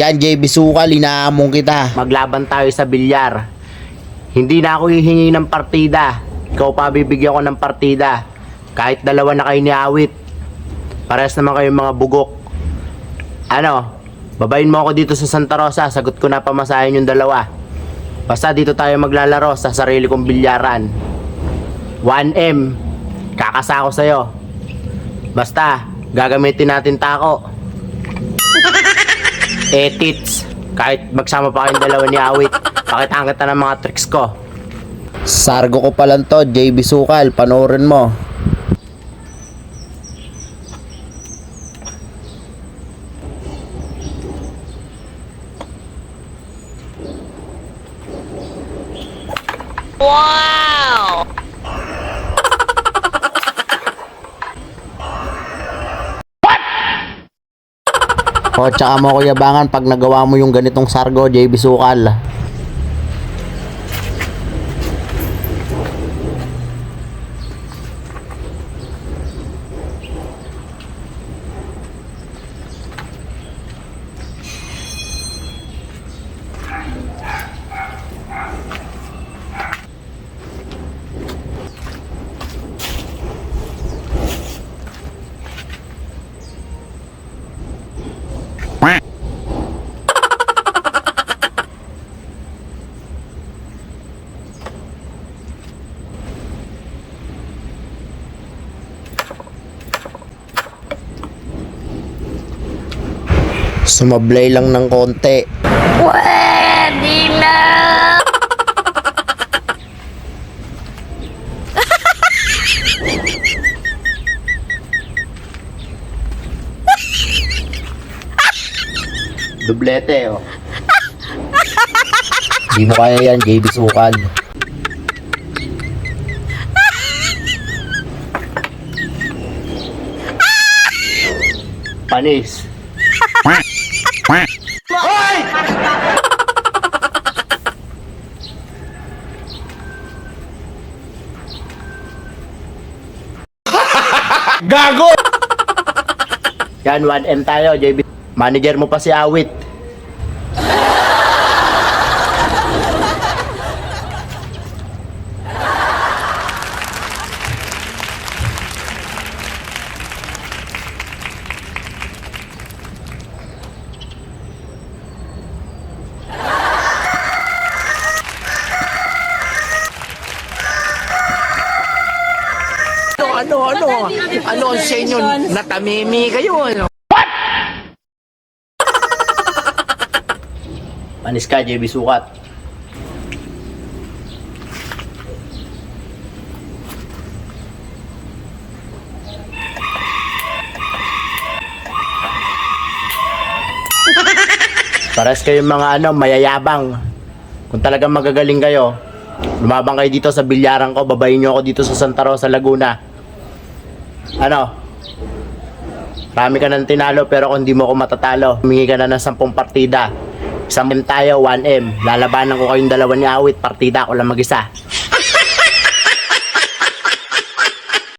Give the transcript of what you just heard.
Yan, JB Sukal, inaamong kita. Maglaban tayo sa bilyar. Hindi na ako hihingi ng partida. Ikaw pa bibigyan ko ng partida. Kahit dalawa na kayo ni Awit. Parehas naman kayong mga bugok. Ano? Babayin mo ako dito sa Santa Rosa. Sagot ko na pamasahin yung dalawa. Basta dito tayo maglalaro sa sarili kong bilyaran. 1M. Kakasa ko sa'yo. Basta, gagamitin natin tako. Tits. Kahit magsama pa kayong dalawa ni Awit. Pakitaan kita ng mga tricks ko. Sargo ko pa lang to, JB Sukal, panoorin mo. Wow! O, tsaka mo ko yabangan pag nagawa mo yung ganitong sargo, JB Sukal. Sumablay lang ng konti. Pwede na! Dublete, oh. Di mo kaya yan, JB Sukal. Panis. Hoy! Gago! Yan, 1M tayo, JB. Manager mo pa si Awit. Ano sa inyo? Natamimi kayo, ano? Panis ka, JB Sukat. Pares kayong mga mayayabang. Kung talagang magagaling kayo, lumabang kayo dito sa bilyaran ko, babayin nyo ako dito sa Santa Rosa, Laguna. Marami ka ng tinalo pero kung di mo ako matatalo, humingi ka na ng 10 partida. Isang tayo, 1M. Lalabanan ko kayong dalawa ni Awit, partida ako lang mag-isa.